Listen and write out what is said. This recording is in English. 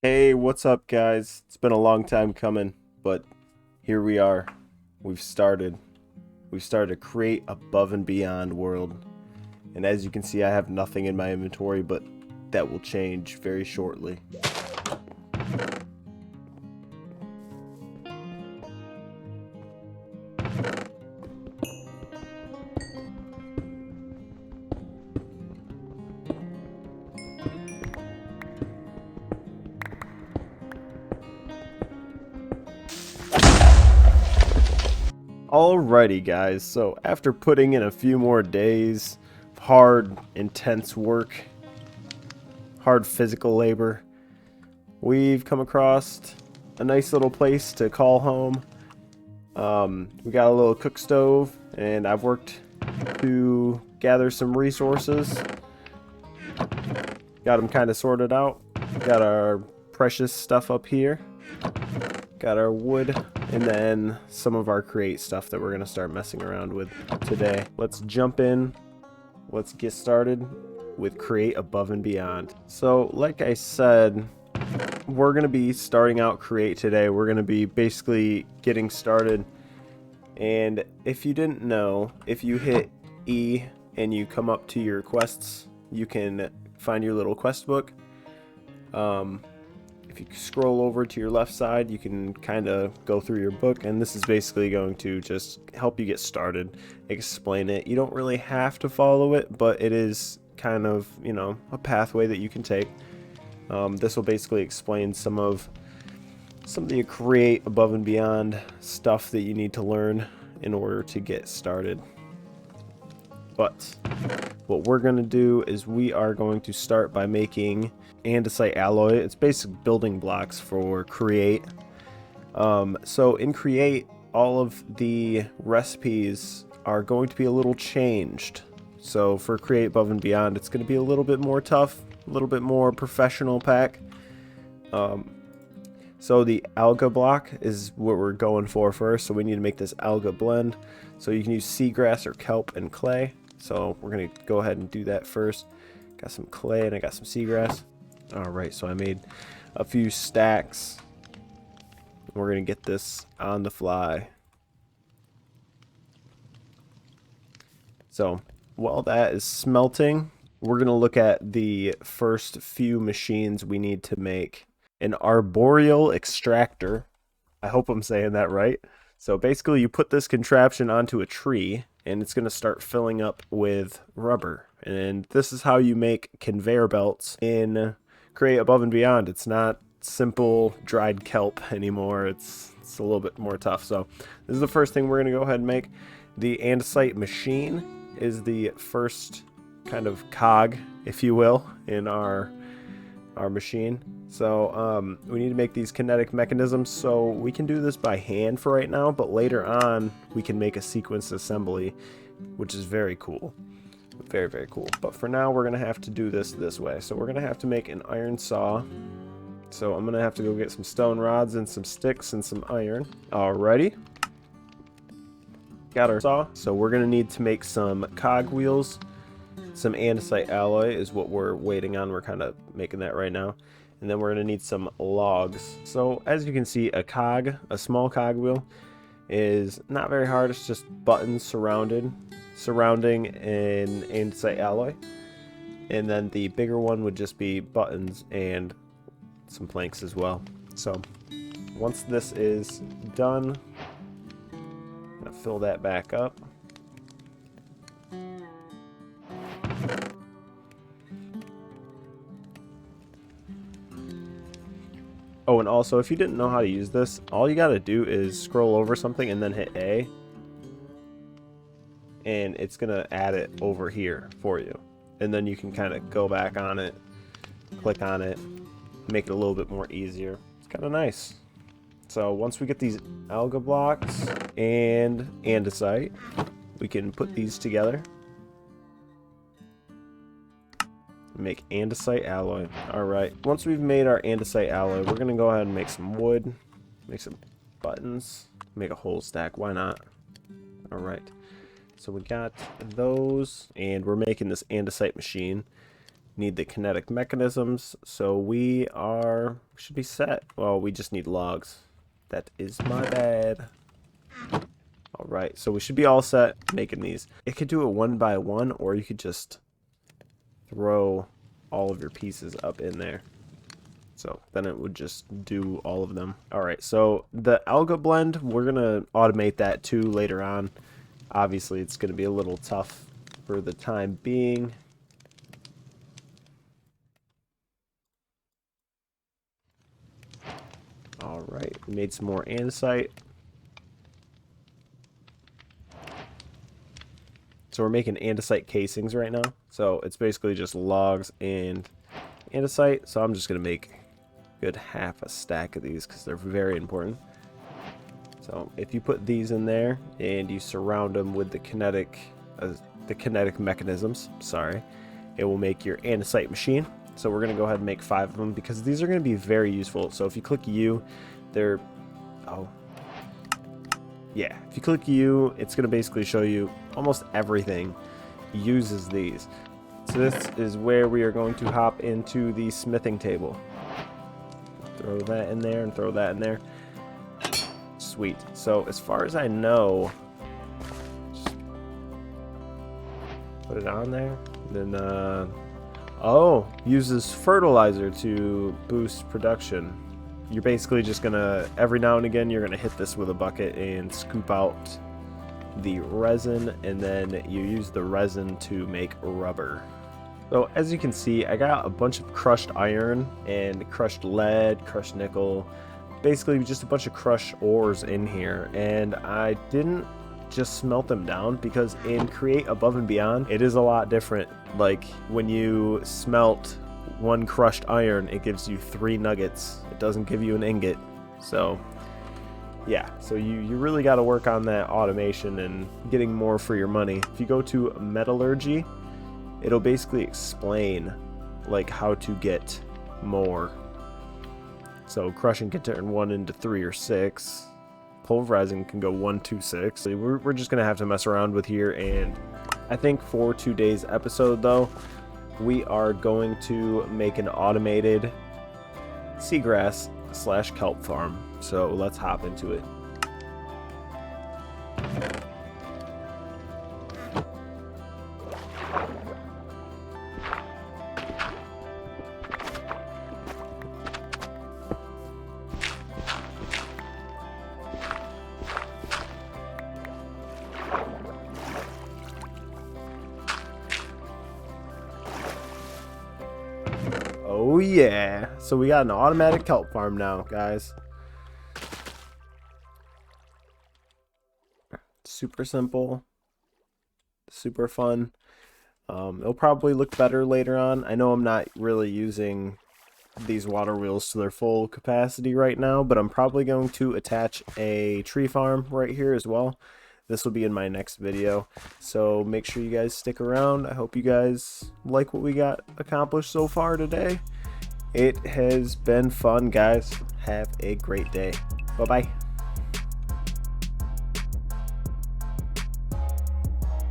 Hey, what's up, guys? It's been a long time coming, but here we are. We've started. We've started to create above and beyond world. And as you can see, I have nothing in my inventory, but that will change very shortly. Alrighty, guys. So after putting in a few more days of hard, intense work, hard physical labor, we've come across a nice little place to call home. We got a little cook stove, and I've worked to gather some resources. Got them kind of sorted out. Got our precious stuff up here. Got our wood, and then some of our create stuff that we're going to start messing around with today. Let's jump in. Let's get started with create above and beyond. So like I said, we're going to be starting out create today. We're going to be basically getting started. And if you didn't know, if you hit E and you come up to your quests, you can find your little quest book. If you scroll over to your left side, you can kind of go through your book, and this is basically going to just help you get started, explain it. You don't really have to follow it, but it is kind of, a pathway that you can take. This will basically explain some of the create above and beyond stuff that you need to learn in order to get started. But what we're going to do is we are going to start by making andesite alloy. It's basic building blocks for create. So in create, all of the recipes are going to be a little changed. So for create above and beyond, it's going to be a little bit more tough, a little bit more professional pack. So the alga block is what we're going for first. So we need to make this alga blend. So you can use seagrass or kelp and clay. So we're going to go ahead and do that first. Got some clay and I got some seagrass. Alright, so I made a few stacks. We're going to get this on the fly. So while that is smelting, we're going to look at the first few machines we need to make. An arboreal extractor. I hope I'm saying that right. So basically you put this contraption onto a tree and it's going to start filling up with rubber. And this is how you make conveyor belts in Create Above and Beyond. It's not simple dried kelp anymore. It's a little bit more tough. So this is the first thing we're going to go ahead and make. The andesite machine is the first kind of cog, if you will, in our machine. So we need to make these kinetic mechanisms. So we can do this by hand for right now, but later on we can make a sequence assembly, which is very cool. Very, very cool. But for now we're gonna have to do this way. So we're gonna have to make an iron saw. So I'm gonna have to go get some stone rods and some sticks and some iron. Alrighty. Got our saw. So we're gonna need to make some cog wheels. Some andesite alloy is what we're waiting on. We're kind of making that right now. And then we're going to need some logs. So as you can see, a small cog wheel is not very hard. It's just buttons surrounding an andesite alloy. And then the bigger one would just be buttons and some planks as well. So once this is done, I'm going to fill that back up. Oh, and also, if you didn't know how to use this, all you gotta do is scroll over something and then hit A. And it's gonna add it over here for you. And then you can kind of go back on it, click on it, make it a little bit more easier. It's kind of nice. So once we get these alga blocks and andesite, we can put these together. Make andesite alloy. Alright, once we've made our andesite alloy, we're going to go ahead and make some wood, make some buttons, make a whole stack, why not? Alright, so we got those, and we're making this andesite machine. need the kinetic mechanisms, so we should be set. Well, we just need logs. That is my bad. All right, so we should be all set making these. It could do it one by one, or you could just throw all of your pieces up in there. So then it would just do all of them. All right, so the alga blend, we're gonna automate that too later on. Obviously, it's gonna be a little tough for the time being. All right, we made some more andesite. So we're making andesite casings right now. So it's basically just logs and andesite. So I'm just gonna make a good half a stack of these because they're very important. So if you put these in there and you surround them with the kinetic mechanisms, sorry, it will make your andesite machine. So we're gonna go ahead and make 5 of them because these are gonna be very useful. So if you click U, they're if you click U, it's going to basically show you almost everything uses these. So this is where we are going to hop into the smithing table. Throw that in there and throw that in there. Sweet. So as far as I know, just put it on there. Then, uses fertilizer to boost production. You're basically just gonna, every now and again, you're gonna hit this with a bucket and scoop out the resin, and then you use the resin to make rubber. So as you can see, I got a bunch of crushed iron and crushed lead, crushed nickel, basically just a bunch of crushed ores in here, and I didn't just smelt them down because in Create Above and Beyond, it is a lot different. Like when you smelt 1 crushed iron, it gives you 3 nuggets. It doesn't give you an ingot. So yeah, so you really got to work on that automation and getting more for your money. If you go to metallurgy, it'll basically explain like how to get more. So crushing can turn 1 into 3 or 6. Pulverizing can go 1, 2, 6. So we're just gonna have to mess around with here, and I think for today's episode though, we are going to make an automated seagrass / kelp farm. So let's hop into it. Oh yeah, so we got an automatic kelp farm now, guys. Super simple, super fun. It'll probably look better later on. I know I'm not really using these water wheels to their full capacity right now, but I'm probably going to attach a tree farm right here as well. This will be in my next video, so make sure you guys stick around. I hope you guys like what we got accomplished so far today. It has been fun, guys. Have a great day. Bye-bye.